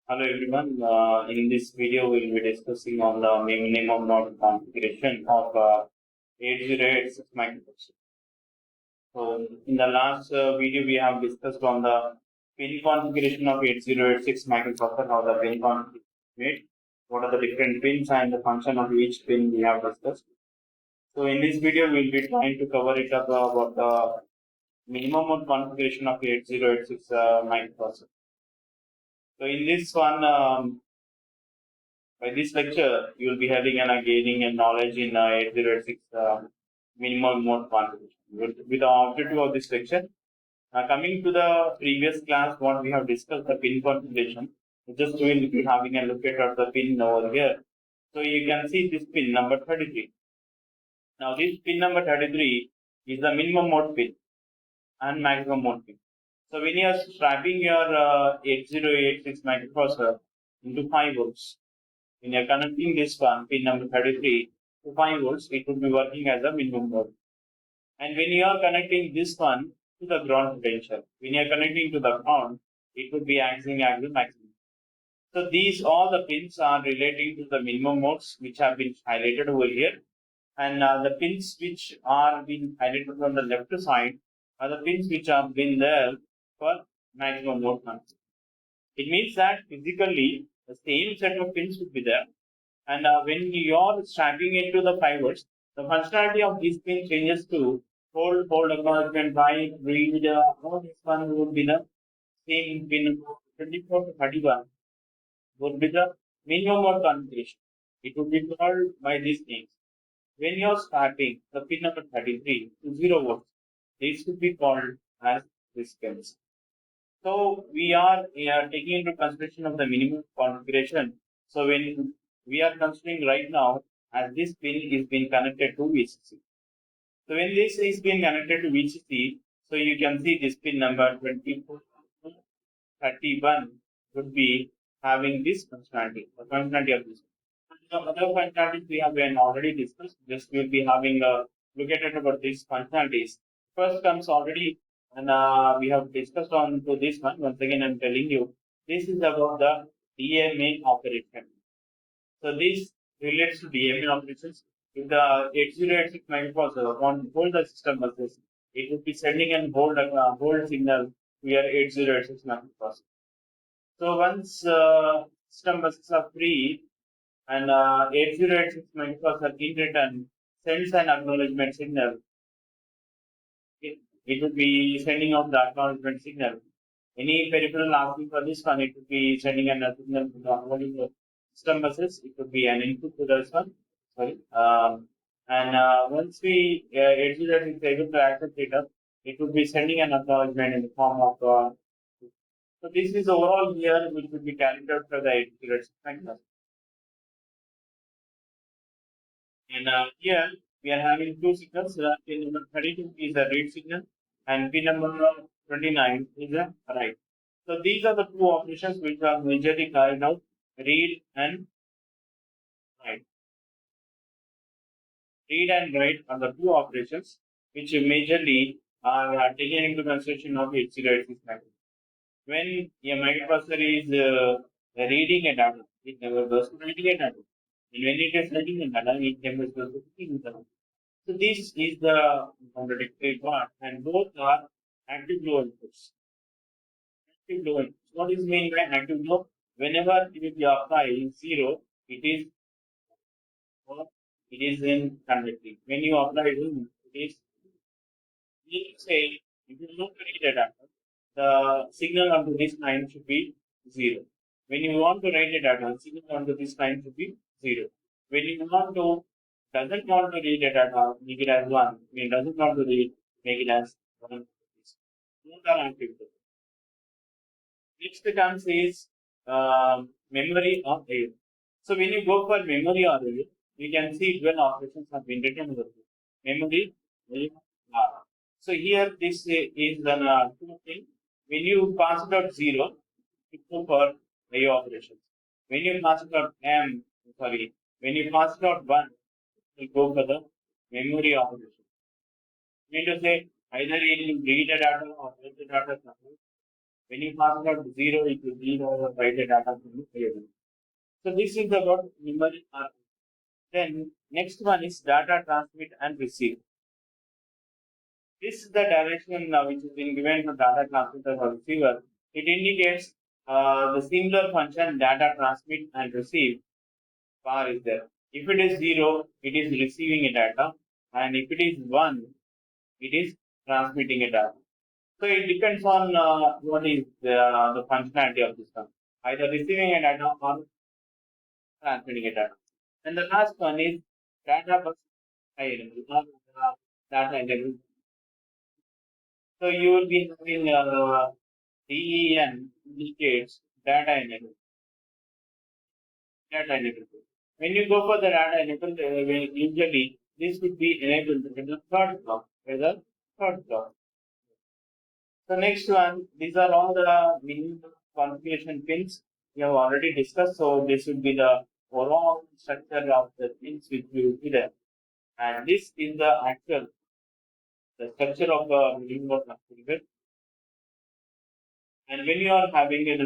Hello everyone. In this video, we will be discussing on the minimum node configuration of 8086 microprocessor. So, in the last video, we have discussed on the pin configuration of 8086 microprocessor, how the pin configuration is made, what are the different pins and the function of each pin we have discussed. So, in this video, we will be trying to cover it up about the minimum node configuration of 8086 microprocessor. So, in this one, by this lecture, you will be having and gaining a knowledge in 8086 minimal mode configuration. With the objective of this lecture, coming to the previous class, what we have discussed the pin configuration. Just we will be having a look at the pin over here. So you can see this pin number 33. Now this pin number 33 is the minimum mode pin and maximum mode pin. So when you are strapping your 8086 microprocessor into 5 volts, when you are connecting this one, pin number 33 to 5 volts, it would be working as a minimum mode. And when you are connecting this one to the ground potential, when you are connecting to the ground, it would be acting as the maximum. So these all the pins are relating to the minimum modes which have been highlighted over here. And the pins which are being highlighted on the left side are the pins which have been there for maximum mode control. It means that physically the same set of pins would be there. And when you are strapping into the fibers, the functionality of this pin changes to hold, acknowledgement, write, read, all this one would be the same pin 24 to 31 would be the minimum mode configuration. It would be called by these names. When you are starting the pin number 33 to 0 volts, this would be called as this pins. So we are taking into consideration of the minimum configuration. So when we are considering right now as this pin is being connected to VCC. So when this is being connected to VCC, so you can see this pin number 24 to 31 would be having this functionality, the functionality of this. The other functionalities we have been already discussed. Just we'll be having a look at it about these functionalities. First comes already, and we have discussed on to this one. Once again, I'm telling you, this is about the DMA operation. So this relates to DMA operations. If the 8086 microprocessor want to hold the system buses, it would be sending and hold signal to your 8086 microprocessor. So once system buses are free, and 8086 microprocessor in return sends an acknowledgement signal. It would be sending out the acknowledgement signal. Any peripheral asking for this one, it would be sending an signal to the only system buses. It would be an input to this one. Sorry. And once we 8086 is able to access data, it would be sending an acknowledgement in the form of. So this is overall here, which would be carried out for the 8086 microprocessor. And here we are having two signals. Pin number 32 is a read signal, and pin number 29 is a write. So these are the two operations which are majorly carried out: read and write. Read and write are the two operations which majorly are taken into consideration of 8086 microprocessor. When a microprocessor is reading a data, it never goes to writing a data. And when it is writing a data, it never goes to reading the data. So this is the contradictory part, and both are active low inputs. Active low inputs. What is meant by active low? Whenever you apply 0, it is or it is in conducting. When you apply 1, it is. Let's say if you look at the data, the signal onto this line should be 0. When you want to write the data, signal onto this line should be 0. When you doesn't want to read the data, make it as 1. When it doesn't want to read, make it as 1. Both are active. Next comes is memory or array. So when you go for memory or array, you can see 12 operations have been written over here. Memory, array, so here this is the two thing. When you pass it out 0, it go for array operations. When you pass it out when you pass it out 1, it will go for the memory operation. Mean to say either you read the data or write the data. When you pass it out 0, it will read or write the data from the variable. So this is about memory architecture. Then next one is data transmit and receive. This is the direction which is being given to data transmitter or receiver. It indicates the similar function data transmit and receive bar is there. If it is 0, it is receiving a data, and if it is 1, it is transmitting a data. So it depends on what is the functionality of this one, either receiving a data or transmitting a data. And the last one is data bus identity or data integrity. So you will be having DEN indicates data integrity. Data integrity. When you go for the data enabled, usually this would be enabled in the third block. Whether third block. So next one, these are all the minimum configuration pins we have already discussed. So this would be the overall structure of the pins which will be there. And this is the actual the structure of the minimum configuration. And when you are having a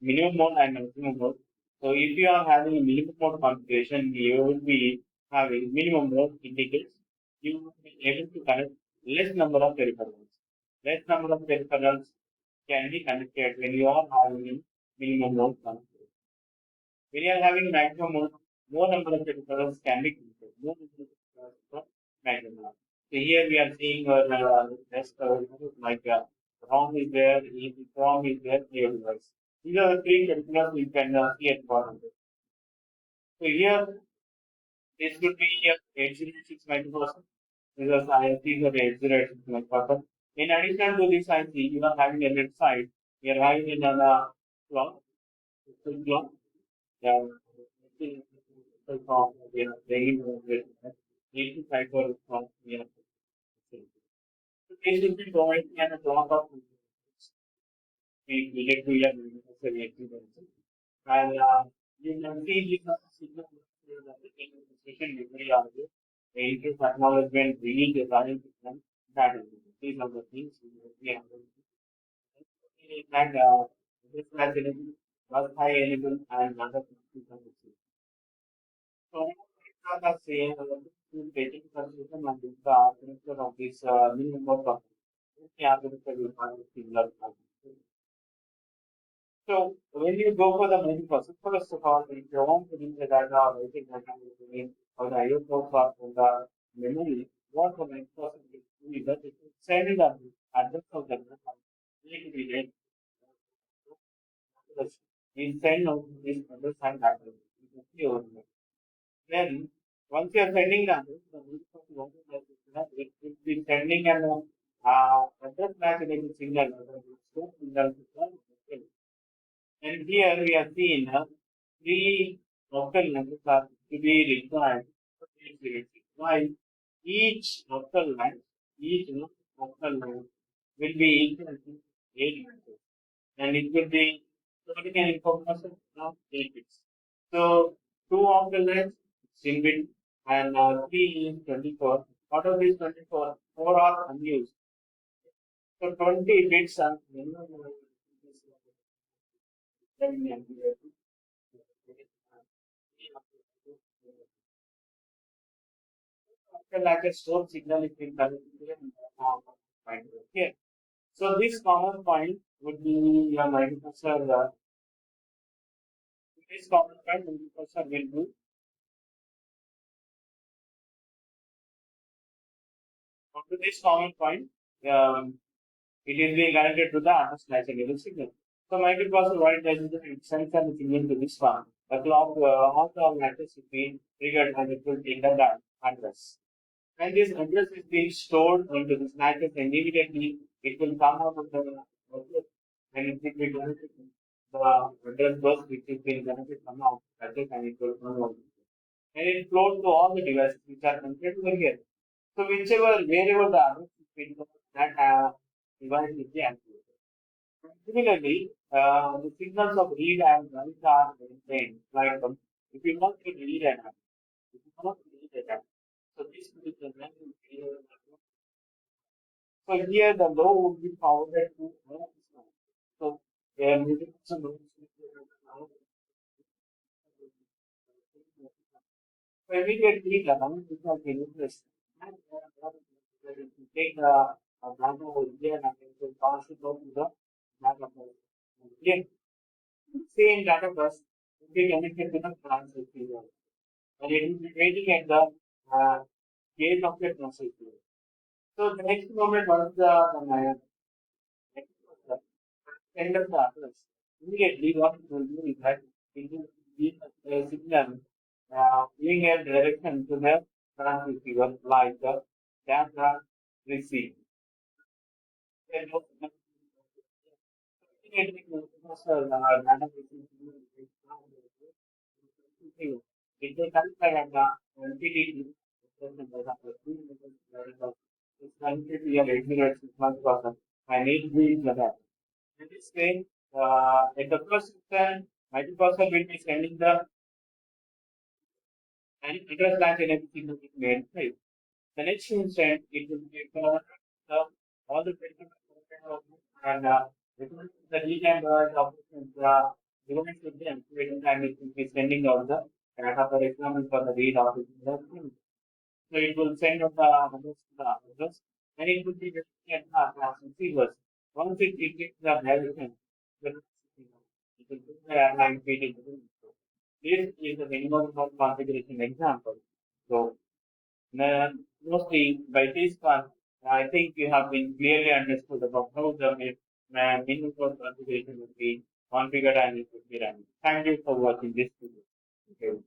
minimum mode and maximum mode, so if you are having a minimum mode configuration, you will be having minimum mode indicates you will be able to connect less number of peripherals. Less number of peripherals can be connected when you are having minimum mode configuration. When you are having maximum mode, more number of peripherals can be connected. More number of peripherals for maximum mode. So here we are seeing rest like ROM is there, EEPROM is there, clear device. These are the three particulars we can see at the bottom. So here, this would be here 806 microprocessor. Because ISPs are 806 microprocessor. In addition to this IC, you are having a left side, you are having another clock, clock, yeah, clock, we are playing with 85 clock, we are. So this will be providing a clock of we get to your experience. And you can see the signal special memory also. The interest acknowledgement, read, design, system, that is it. These are the things we have to do. And this has enabled, was high enabled, and other things. So, I say, taking consideration and the architecture of this minimum of the architecture will find similar. So when you go for the main process, first of all, if you want to read the data or writing data or the IO ports or from the memory, what the main process will do is that it will send the address of the data need to be read. We send out this address and address. You can see over there. Then once you are sending the address, the main process it will be sending an address match enable signal. And here we are seeing three local numbers are to be required for each relative. While each local line will be equal to 8 numbers. And it will be storing an information of 8 bits. So, two of the lines, 16 bit, and three is 24. Out of these 24, four are unused. So, 20 bits are like a stored signal if in point. Okay. So this common point would be your microprocessor. This common point microprocessor will do. Up to this common point, it is being connected to the address matching signal. So microprocessor what it does is that it sends a signal to this one. The clock of the address is being triggered and it will take the address. And this address is being stored into this matches and immediately it will come out of the address and it will be connected to the address bus which is being connected somehow address and it will come out. And it flows to all the devices which are connected over here. So wherever the address is being that device is the activated. Similarly, the signals of read and write are maintained. Like if you want to read an app, if you want to read an app, so this is the manual. So here the low would be forwarded to no system. And so immediately the government is not getting this. And take the data over here and it will pass it over to the data bus. Again, same data bus will be connected to the transit period. And it will be waiting at the gate of the transit period. So the next moment, one of the end of the address. Immediately, what it will do is that it will give a signal giving a direction to the transceiver like the data receive. Then immediately, data receive. It will connect the entity it's connected to your 8 minutes and it will that. In this way, at the first instant, multiprocessor will be sending the address latch and everything to be made safe. The next instant, it will be the all the critical and the read and operations given to them. Waiting time it will be sending out the data, for example, for the read operation. So it will send out the address to the address and it will be written at the receivers. Once it gets the direction, it will put the airline feed into the network. This is the minimum configuration example. So mostly by this one, I think you have been clearly understood about how the minimum configuration would be configured and it would be run. Thank you for watching this video. Okay.